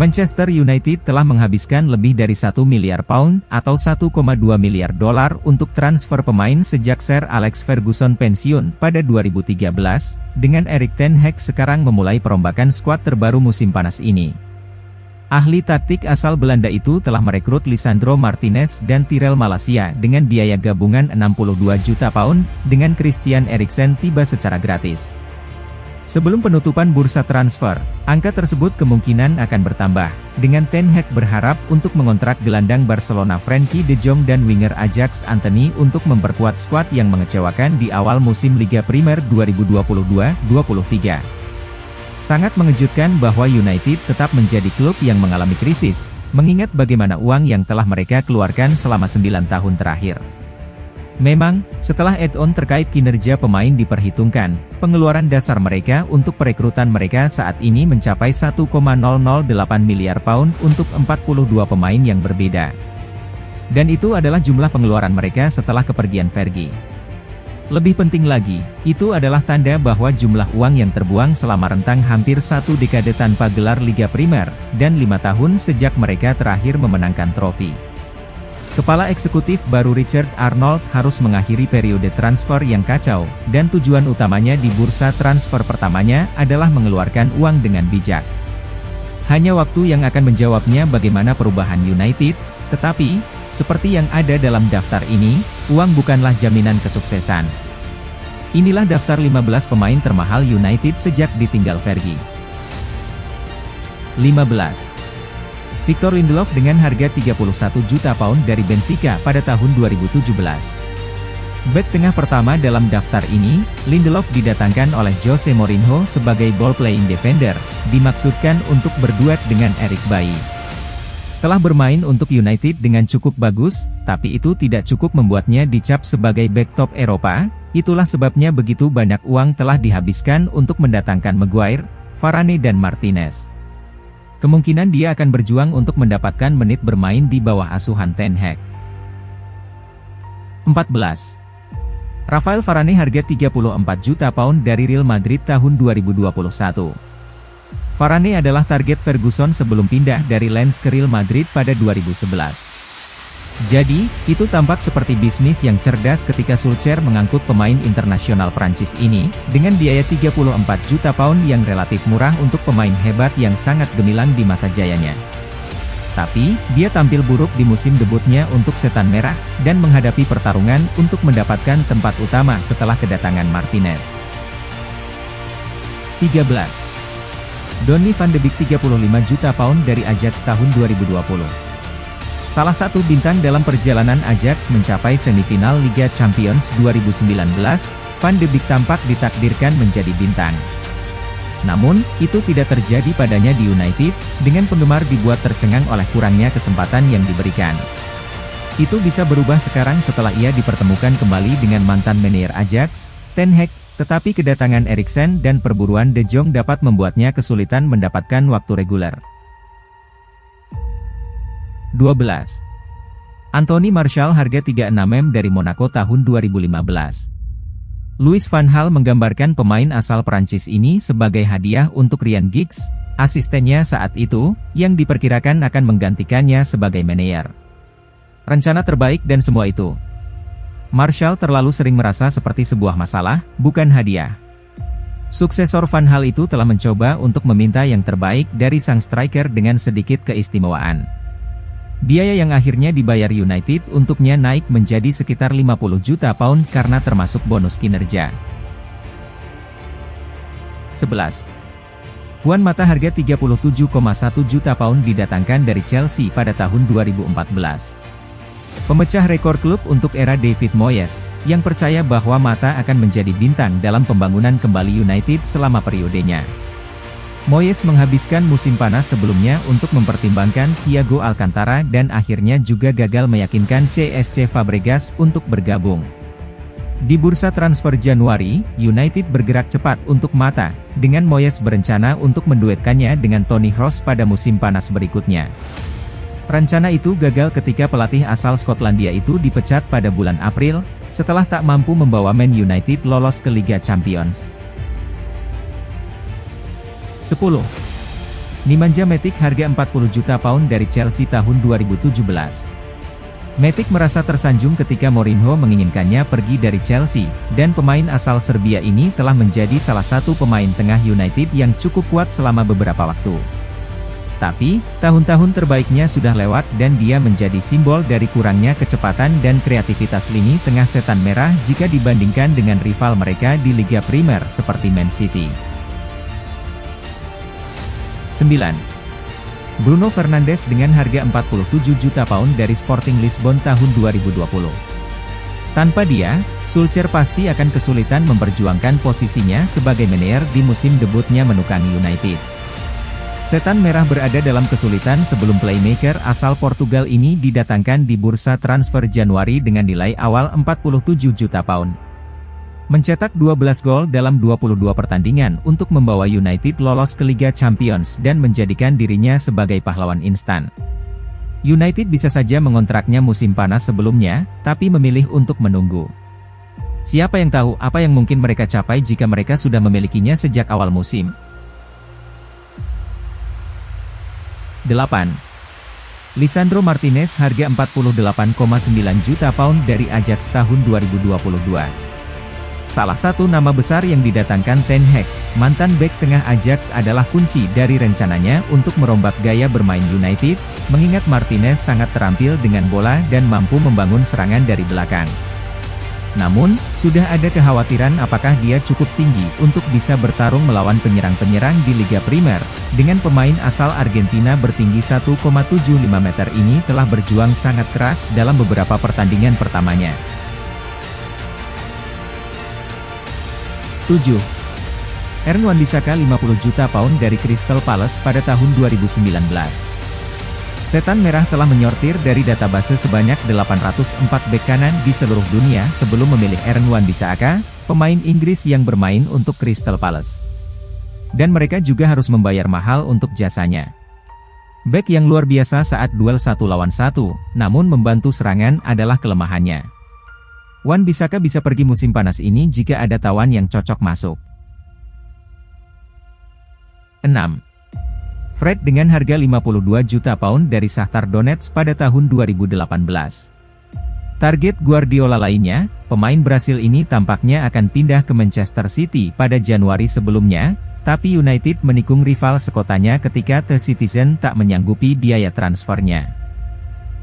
Manchester United telah menghabiskan lebih dari 1 miliar pound atau 1,2 miliar dolar untuk transfer pemain sejak Sir Alex Ferguson pensiun pada 2013, dengan Erik ten Hag sekarang memulai perombakan skuad terbaru musim panas ini. Ahli taktik asal Belanda itu telah merekrut Lisandro Martinez dan Tyrell Malacia dengan biaya gabungan 62 juta pound, dengan Christian Eriksen tiba secara gratis. Sebelum penutupan bursa transfer, angka tersebut kemungkinan akan bertambah, dengan Ten Hag berharap untuk mengontrak gelandang Barcelona Frenkie de Jong dan winger Ajax Antony untuk memperkuat skuad yang mengecewakan di awal musim Liga Primer 2022-23. Sangat mengejutkan bahwa United tetap menjadi klub yang mengalami krisis, mengingat bagaimana uang yang telah mereka keluarkan selama 9 tahun terakhir. Memang, setelah add-on terkait kinerja pemain diperhitungkan, pengeluaran dasar mereka untuk perekrutan mereka saat ini mencapai 1,008 miliar pound untuk 42 pemain yang berbeda. Dan itu adalah jumlah pengeluaran mereka setelah kepergian Fergie. Lebih penting lagi, itu adalah tanda bahwa jumlah uang yang terbuang selama rentang hampir 1 dekade tanpa gelar Liga Primer, dan 5 tahun sejak mereka terakhir memenangkan trofi. Kepala eksekutif baru Richard Arnold harus mengakhiri periode transfer yang kacau, dan tujuan utamanya di bursa transfer pertamanya adalah mengeluarkan uang dengan bijak. Hanya waktu yang akan menjawabnya bagaimana perubahan United, tetapi, seperti yang ada dalam daftar ini, uang bukanlah jaminan kesuksesan. Inilah daftar 15 pemain termahal United sejak ditinggal Fergie. 15. Victor Lindelof dengan harga 31 juta pound dari Benfica pada tahun 2017. Bek tengah pertama dalam daftar ini, Lindelof didatangkan oleh Jose Mourinho sebagai ball-playing defender, dimaksudkan untuk berduet dengan Eric Bailly. Telah bermain untuk United dengan cukup bagus, tapi itu tidak cukup membuatnya dicap sebagai bek top Eropa, itulah sebabnya begitu banyak uang telah dihabiskan untuk mendatangkan Maguire, Varane dan Martinez. Kemungkinan dia akan berjuang untuk mendapatkan menit bermain di bawah asuhan Ten Hag. 14. Rafael Varane harga 34 juta pound dari Real Madrid tahun 2021. Varane adalah target Ferguson sebelum pindah dari Lens ke Real Madrid pada 2011. Jadi, itu tampak seperti bisnis yang cerdas ketika Solskjaer mengangkut pemain internasional Prancis ini, dengan biaya 34 juta pound yang relatif murah untuk pemain hebat yang sangat gemilang di masa jayanya. Tapi, dia tampil buruk di musim debutnya untuk Setan Merah, dan menghadapi pertarungan untuk mendapatkan tempat utama setelah kedatangan Martinez. 13. Donny van de Beek 35 juta pound dari Ajax tahun 2020. Salah satu bintang dalam perjalanan Ajax mencapai semifinal Liga Champions 2019, Van de Beek tampak ditakdirkan menjadi bintang. Namun, itu tidak terjadi padanya di United, dengan penggemar dibuat tercengang oleh kurangnya kesempatan yang diberikan. Itu bisa berubah sekarang setelah ia dipertemukan kembali dengan mantan manajer Ajax, Ten Hag, tetapi kedatangan Eriksen dan perburuan De Jong dapat membuatnya kesulitan mendapatkan waktu reguler. 12. Anthony Martial harga 36M dari Monaco tahun 2015. Louis van Gaal menggambarkan pemain asal Prancis ini sebagai hadiah untuk Ryan Giggs, asistennya saat itu, yang diperkirakan akan menggantikannya sebagai manajer. Rencana terbaik dan semua itu. Martial terlalu sering merasa seperti sebuah masalah, bukan hadiah. Suksesor Van Gaal itu telah mencoba untuk meminta yang terbaik dari sang striker dengan sedikit keistimewaan. Biaya yang akhirnya dibayar United untuknya naik menjadi sekitar 50 juta pound karena termasuk bonus kinerja. 11. Juan Mata harga 37,1 juta pound didatangkan dari Chelsea pada tahun 2014. Pemecah rekor klub untuk era David Moyes, yang percaya bahwa Mata akan menjadi bintang dalam pembangunan kembali United selama periodenya. Moyes menghabiskan musim panas sebelumnya untuk mempertimbangkan Thiago Alcantara dan akhirnya juga gagal meyakinkan CSC Fabregas untuk bergabung. Di bursa transfer Januari, United bergerak cepat untuk Mata, dengan Moyes berencana untuk menduetkannya dengan Tony Kroos pada musim panas berikutnya. Rencana itu gagal ketika pelatih asal Skotlandia itu dipecat pada bulan April, setelah tak mampu membawa Man United lolos ke Liga Champions. 10. Nemanja Matic harga 40 juta pound dari Chelsea tahun 2017. Matic merasa tersanjung ketika Mourinho menginginkannya pergi dari Chelsea, dan pemain asal Serbia ini telah menjadi salah satu pemain tengah United yang cukup kuat selama beberapa waktu. Tapi, tahun-tahun terbaiknya sudah lewat dan dia menjadi simbol dari kurangnya kecepatan dan kreativitas lini tengah setan merah jika dibandingkan dengan rival mereka di Liga Primer seperti Man City. 9. Bruno Fernandes dengan harga 47 juta pound dari Sporting Lisbon tahun 2020. Tanpa dia, Solskjaer pasti akan kesulitan memperjuangkan posisinya sebagai manajer di musim debutnya menukangi United. Setan merah berada dalam kesulitan sebelum playmaker asal Portugal ini didatangkan di bursa transfer Januari dengan nilai awal 47 juta pound. Mencetak 12 gol dalam 22 pertandingan untuk membawa United lolos ke Liga Champions dan menjadikan dirinya sebagai pahlawan instan. United bisa saja mengontraknya musim panas sebelumnya, tapi memilih untuk menunggu. Siapa yang tahu apa yang mungkin mereka capai jika mereka sudah memilikinya sejak awal musim. 8. Lisandro Martinez harga 48,9 juta pound dari Ajax tahun 2022. Salah satu nama besar yang didatangkan Ten Hag, mantan bek tengah Ajax adalah kunci dari rencananya untuk merombak gaya bermain United, mengingat Martinez sangat terampil dengan bola dan mampu membangun serangan dari belakang. Namun, sudah ada kekhawatiran apakah dia cukup tinggi untuk bisa bertarung melawan penyerang-penyerang di Liga Primer, dengan pemain asal Argentina bertinggi 1,75 meter ini telah berjuang sangat keras dalam beberapa pertandingan pertamanya. 7. Aaron Wan-Bissaka 50 juta pound dari Crystal Palace pada tahun 2019. Setan Merah telah menyortir dari database sebanyak 804 bek kanan di seluruh dunia sebelum memilih Aaron Wan-Bissaka, pemain Inggris yang bermain untuk Crystal Palace. Dan mereka juga harus membayar mahal untuk jasanya. Bek yang luar biasa saat duel 1 lawan 1, namun membantu serangan adalah kelemahannya. Wan-Bissaka bisa pergi musim panas ini jika ada tawaran yang cocok masuk. 6. Fred dengan harga 52 juta pound dari Shakhtar Donetsk pada tahun 2018. Target Guardiola lainnya, pemain Brasil ini tampaknya akan pindah ke Manchester City pada Januari sebelumnya, tapi United menikung rival sekotanya ketika The Citizen tak menyanggupi biaya transfernya.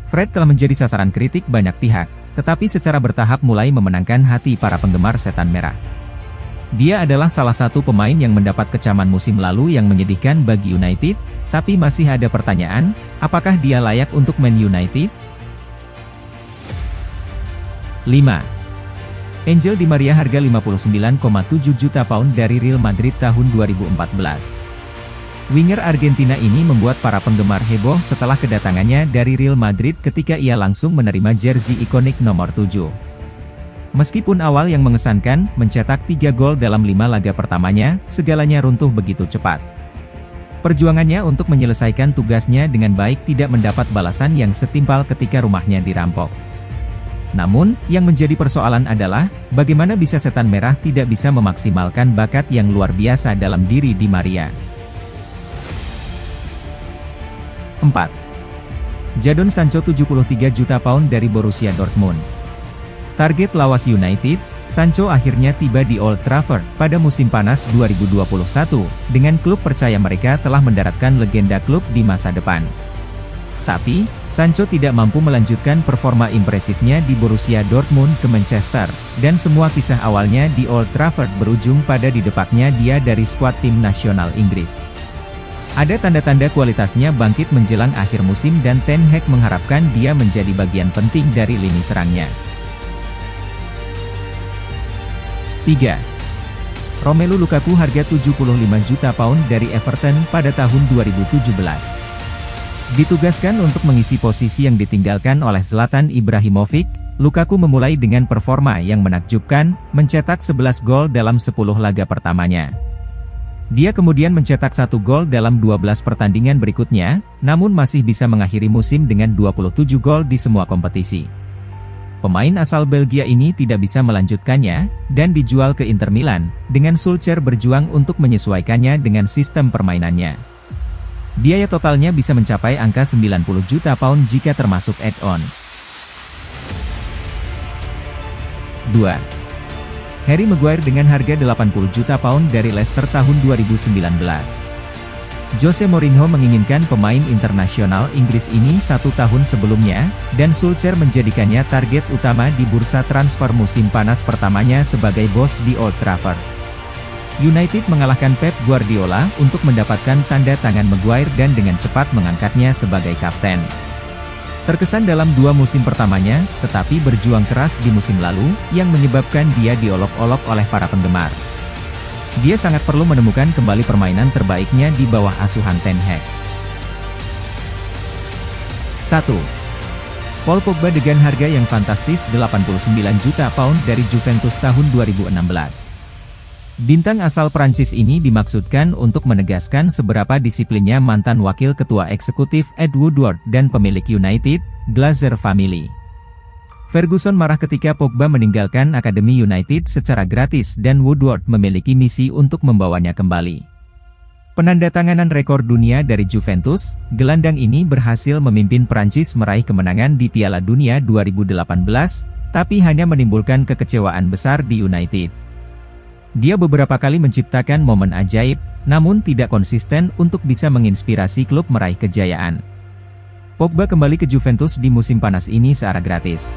Fred telah menjadi sasaran kritik banyak pihak, tetapi secara bertahap mulai memenangkan hati para penggemar Setan Merah. Dia adalah salah satu pemain yang mendapat kecaman musim lalu yang menyedihkan bagi United, tapi masih ada pertanyaan, apakah dia layak untuk Man United? 5. Angel Di Maria harga 59,7 juta pound dari Real Madrid tahun 2014. Winger Argentina ini membuat para penggemar heboh setelah kedatangannya dari Real Madrid ketika ia langsung menerima jersey ikonik nomor 7. Meskipun awal yang mengesankan, mencetak 3 gol dalam 5 laga pertamanya, segalanya runtuh begitu cepat. Perjuangannya untuk menyelesaikan tugasnya dengan baik tidak mendapat balasan yang setimpal ketika rumahnya dirampok. Namun, yang menjadi persoalan adalah, bagaimana bisa Setan Merah tidak bisa memaksimalkan bakat yang luar biasa dalam diri Di Maria. 4. Jadon Sancho 73 juta pound dari Borussia Dortmund. Target lawas United, Sancho akhirnya tiba di Old Trafford pada musim panas 2021, dengan klub percaya mereka telah mendaratkan legenda klub di masa depan. Tapi, Sancho tidak mampu melanjutkan performa impresifnya di Borussia Dortmund ke Manchester, dan semua kisah awalnya di Old Trafford berujung pada didepaknya dia dari skuad tim nasional Inggris. Ada tanda-tanda kualitasnya bangkit menjelang akhir musim dan Ten Hag mengharapkan dia menjadi bagian penting dari lini serangnya. 3. Romelu Lukaku harga 75 juta pound dari Everton pada tahun 2017. Ditugaskan untuk mengisi posisi yang ditinggalkan oleh Zlatan Ibrahimovic, Lukaku memulai dengan performa yang menakjubkan, mencetak 11 gol dalam 10 laga pertamanya. Dia kemudian mencetak 1 gol dalam 12 pertandingan berikutnya, namun masih bisa mengakhiri musim dengan 27 gol di semua kompetisi. Pemain asal Belgia ini tidak bisa melanjutkannya, dan dijual ke Inter Milan, dengan Solskjaer berjuang untuk menyesuaikannya dengan sistem permainannya. Biaya totalnya bisa mencapai angka 90 juta pound jika termasuk add-on. 2. Harry Maguire dengan harga 80 juta pound dari Leicester tahun 2019. Jose Mourinho menginginkan pemain internasional Inggris ini 1 tahun sebelumnya, dan Solskjaer menjadikannya target utama di bursa transfer musim panas pertamanya sebagai bos di Old Trafford. United mengalahkan Pep Guardiola untuk mendapatkan tanda tangan Maguire dan dengan cepat mengangkatnya sebagai kapten. Terkesan dalam 2 musim pertamanya, tetapi berjuang keras di musim lalu, yang menyebabkan dia diolok-olok oleh para penggemar. Dia sangat perlu menemukan kembali permainan terbaiknya di bawah asuhan Ten Hag. 1. Paul Pogba dengan harga yang fantastis 89 juta pound dari Juventus tahun 2016. Bintang asal Prancis ini dimaksudkan untuk menegaskan seberapa disiplinnya mantan wakil ketua eksekutif Ed Woodward dan pemilik United, Glazer family. Ferguson marah ketika Pogba meninggalkan Akademi United secara gratis dan Woodward memiliki misi untuk membawanya kembali. Penandatanganan rekor dunia dari Juventus, gelandang ini berhasil memimpin Prancis meraih kemenangan di Piala Dunia 2018, tapi hanya menimbulkan kekecewaan besar di United. Dia beberapa kali menciptakan momen ajaib, namun tidak konsisten untuk bisa menginspirasi klub meraih kejayaan. Pogba kembali ke Juventus di musim panas ini secara gratis.